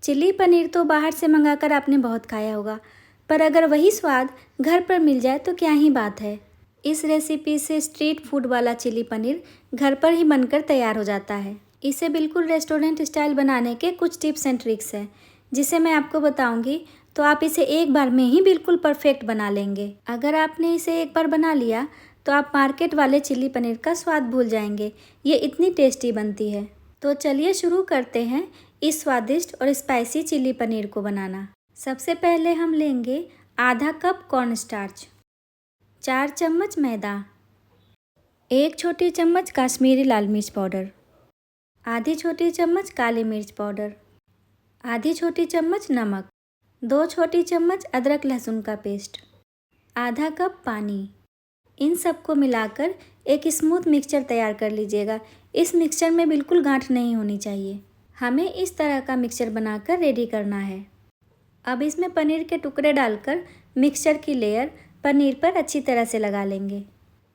Chilli paneer तो बाहर से मंगाकर आपने बहुत खाया होगा, पर अगर वही स्वाद घर पर मिल जाए तो क्या ही बात है। इस रेसिपी से स्ट्रीट फूड वाला चिल्ली पनीर घर पर ही बनकर तैयार हो जाता है। इसे बिल्कुल रेस्टोरेंट स्टाइल बनाने के कुछ टिप्स एंड ट्रिक्स हैं, जिसे मैं आपको बताऊंगी, तो आप इसे एक बार में ही बिल्कुल परफेक्ट बना लेंगे। अगर आपने इसे एक बार बना लिया तो आप मार्केट वाले चिल्ली पनीर का स्वाद भूल जाएंगे। ये इतनी टेस्टी बनती है। तो चलिए शुरू करते हैं इस स्वादिष्ट और स्पाइसी चिल्ली पनीर को बनाना। सबसे पहले हम लेंगे आधा कप कॉर्नस्टार्च, 4 चम्मच मैदा, 1 छोटी चम्मच काश्मीरी लाल मिर्च पाउडर, आधी छोटी चम्मच काली मिर्च पाउडर, आधी छोटी चम्मच नमक, 2 छोटी चम्मच अदरक लहसुन का पेस्ट, आधा कप पानी। इन सबको मिलाकर एक स्मूथ मिक्सचर तैयार कर लीजिएगा। इस मिक्सचर में बिल्कुल गांठ नहीं होनी चाहिए। हमें इस तरह का मिक्सचर बनाकर रेडी करना है। अब इसमें पनीर के टुकड़े डालकर मिक्सचर की लेयर पनीर पर अच्छी तरह से लगा लेंगे।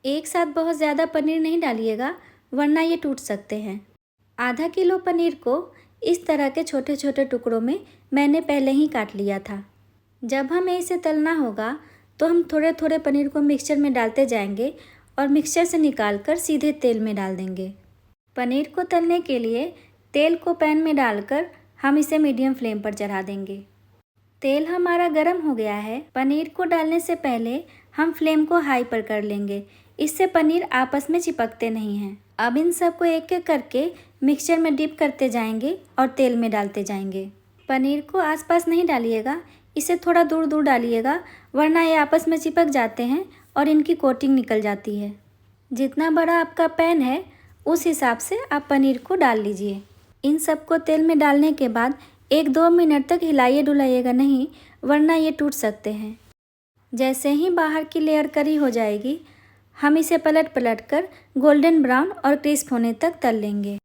एक साथ बहुत ज़्यादा पनीर नहीं डालिएगा, वरना ये टूट सकते हैं। आधा किलो पनीर को इस तरह के छोटे छोटे टुकड़ों में मैंने पहले ही काट लिया था। जब हमें इसे तलना होगा तो हम थोड़े थोड़े पनीर को मिक्सचर में डालते जाएंगे और मिक्सचर से निकालकर सीधे तेल में डाल देंगे। पनीर को तलने के लिए तेल को पैन में डालकर हम इसे मीडियम फ्लेम पर चढ़ा देंगे। तेल हमारा गर्म हो गया है। पनीर को डालने से पहले हम फ्लेम को हाई पर कर लेंगे, इससे पनीर आपस में चिपकते नहीं हैं। अब इन सबको एक एक करके मिक्सचर में डिप करते जाएंगे और तेल में डालते जाएंगे। पनीर को आसपास नहीं डालिएगा, इसे थोड़ा दूर दूर डालिएगा, वरना ये आपस में चिपक जाते हैं और इनकी कोटिंग निकल जाती है। जितना बड़ा आपका पैन है उस हिसाब से आप पनीर को डाल लीजिए। इन सबको तेल में डालने के बाद 1-2 मिनट तक हिलाइए डुलाइएगा नहीं, वरना ये टूट सकते हैं। जैसे ही बाहर की लेयर करी हो जाएगी, हम इसे पलट पलट कर गोल्डन ब्राउन और क्रिस्प होने तक तल लेंगे।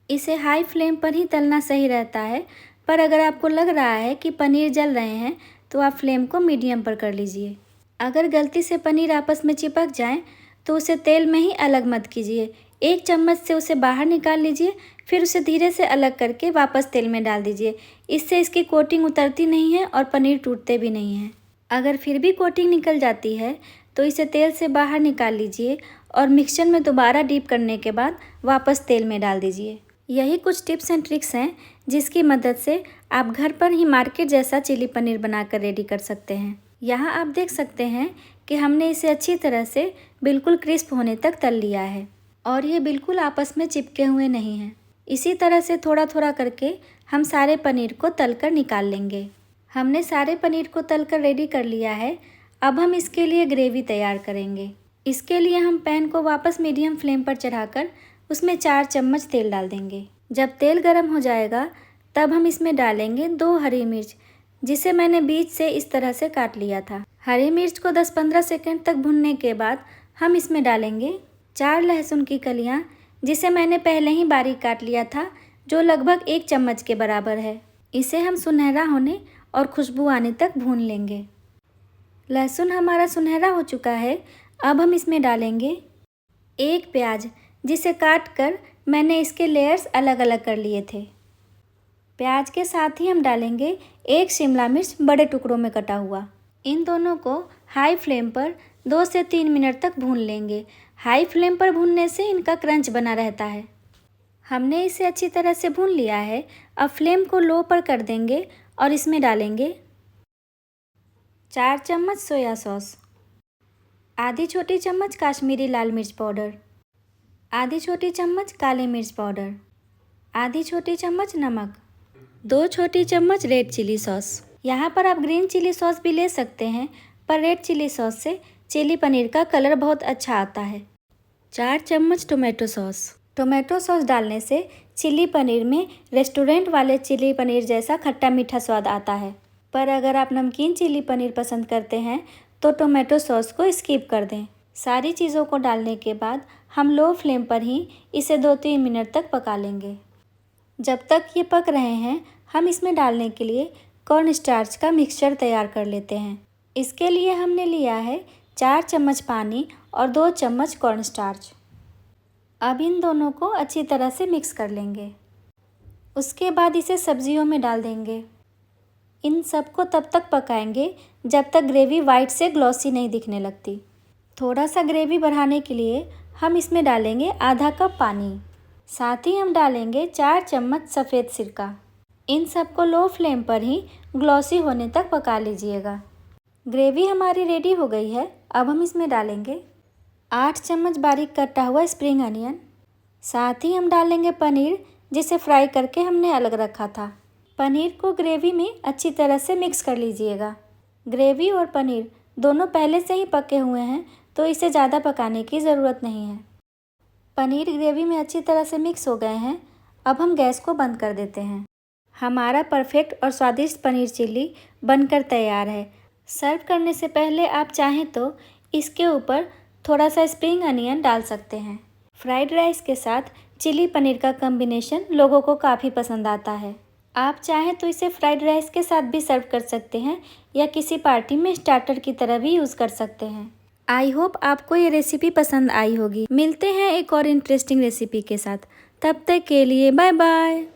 इसे हाई फ्लेम पर ही तलना सही रहता है, पर अगर आपको लग रहा है कि पनीर जल रहे हैं तो आप फ्लेम को मीडियम पर कर लीजिए। अगर गलती से पनीर आपस में चिपक जाए तो उसे तेल में ही अलग मत कीजिए। 1 चम्मच से उसे बाहर निकाल लीजिए, फिर उसे धीरे से अलग करके वापस तेल में डाल दीजिए। इससे इसकी कोटिंग उतरती नहीं है और पनीर टूटते भी नहीं हैं। अगर फिर भी कोटिंग निकल जाती है तो इसे तेल से बाहर निकाल लीजिए और मिक्सचर में दोबारा डीप करने के बाद वापस तेल में डाल दीजिए। यही कुछ टिप्स एंड ट्रिक्स हैं जिसकी मदद से आप घर पर ही मार्केट जैसा चिली पनीर बनाकर रेडी कर सकते हैं। यहाँ आप देख सकते हैं कि हमने इसे अच्छी तरह से बिल्कुल क्रिस्प होने तक तल लिया है और ये बिल्कुल आपस में चिपके हुए नहीं हैं। इसी तरह से थोड़ा थोड़ा करके हम सारे पनीर को तलकर निकाल लेंगे। हमने सारे पनीर को तलकर रेडी कर लिया है। अब हम इसके लिए ग्रेवी तैयार करेंगे। इसके लिए हम पैन को वापस मीडियम फ्लेम पर चढ़ाकर उसमें 4 चम्मच तेल डाल देंगे। जब तेल गर्म हो जाएगा तब हम इसमें डालेंगे 2 हरी मिर्च, जिसे मैंने बीच से इस तरह से काट लिया था। हरी मिर्च को 10-15 सेकंड तक भुनने के बाद हम इसमें डालेंगे 4 लहसुन की कलियां, जिसे मैंने पहले ही बारीक काट लिया था, जो लगभग 1 चम्मच के बराबर है। इसे हम सुनहरा होने और खुशबू आने तक भून लेंगे। लहसुन हमारा सुनहरा हो चुका है। अब हम इसमें डालेंगे 1 प्याज, जिसे काट कर मैंने इसके लेयर्स अलग अलग कर लिए थे। प्याज के साथ ही हम डालेंगे 1 शिमला मिर्च बड़े टुकड़ों में कटा हुआ। इन दोनों को हाई फ्लेम पर 2 से 3 मिनट तक भून लेंगे। हाई फ्लेम पर भूनने से इनका क्रंच बना रहता है। हमने इसे अच्छी तरह से भून लिया है। अब फ्लेम को लो पर कर देंगे और इसमें डालेंगे 4 चम्मच सोया सॉस, आधी छोटी चम्मच काश्मीरी लाल मिर्च पाउडर, आधी छोटी चम्मच काली मिर्च पाउडर, आधी छोटी चम्मच नमक, 2 छोटी चम्मच रेड चिली सॉस। यहाँ पर आप ग्रीन चिली सॉस भी ले सकते हैं, पर रेड चिली सॉस से चिली पनीर का कलर बहुत अच्छा आता है। 4 चम्मच टोमेटो सॉस। टोमेटो सॉस डालने से चिली पनीर में रेस्टोरेंट वाले चिली पनीर जैसा खट्टा मीठा स्वाद आता है। पर अगर आप नमकीन चिली पनीर पसंद करते हैं तो टोमेटो सॉस को स्किप कर दें। सारी चीज़ों को डालने के बाद हम लो फ्लेम पर ही इसे 2-3 मिनट तक पका लेंगे। जब तक ये पक रहे हैं, हम इसमें डालने के लिए कॉर्न स्टार्च का मिक्सचर तैयार कर लेते हैं। इसके लिए हमने लिया है 4 चम्मच पानी और 2 चम्मच कॉर्न स्टार्च। अब इन दोनों को अच्छी तरह से मिक्स कर लेंगे। उसके बाद इसे सब्जियों में डाल देंगे। इन सबको तब तक पकाएंगे जब तक ग्रेवी वाइट से ग्लॉसी नहीं दिखने लगती। थोड़ा सा ग्रेवी बढ़ाने के लिए हम इसमें डालेंगे आधा कप पानी। साथ ही हम डालेंगे 4 चम्मच सफ़ेद सिरका। इन सबको लो फ्लेम पर ही ग्लॉसी होने तक पका लीजिएगा। ग्रेवी हमारी रेडी हो गई है। अब हम इसमें डालेंगे 8 चम्मच बारीक कटा हुआ स्प्रिंग अनियन। साथ ही हम डालेंगे पनीर, जिसे फ्राई करके हमने अलग रखा था। पनीर को ग्रेवी में अच्छी तरह से मिक्स कर लीजिएगा। ग्रेवी और पनीर दोनों पहले से ही पके हुए हैं, तो इसे ज़्यादा पकाने की ज़रूरत नहीं है। पनीर ग्रेवी में अच्छी तरह से मिक्स हो गए हैं। अब हम गैस को बंद कर देते हैं। हमारा परफेक्ट और स्वादिष्ट पनीर चिल्ली बनकर तैयार है। सर्व करने से पहले आप चाहें तो इसके ऊपर थोड़ा सा स्प्रिंग अनियन डाल सकते हैं। फ्राइड राइस के साथ चिली पनीर का कॉम्बिनेशन लोगों को काफ़ी पसंद आता है। आप चाहें तो इसे फ्राइड राइस के साथ भी सर्व कर सकते हैं या किसी पार्टी में स्टार्टर की तरह भी यूज़ कर सकते हैं। आई होप आपको ये रेसिपी पसंद आई होगी। मिलते हैं एक और इंटरेस्टिंग रेसिपी के साथ। तब तक के लिए बाय बाय।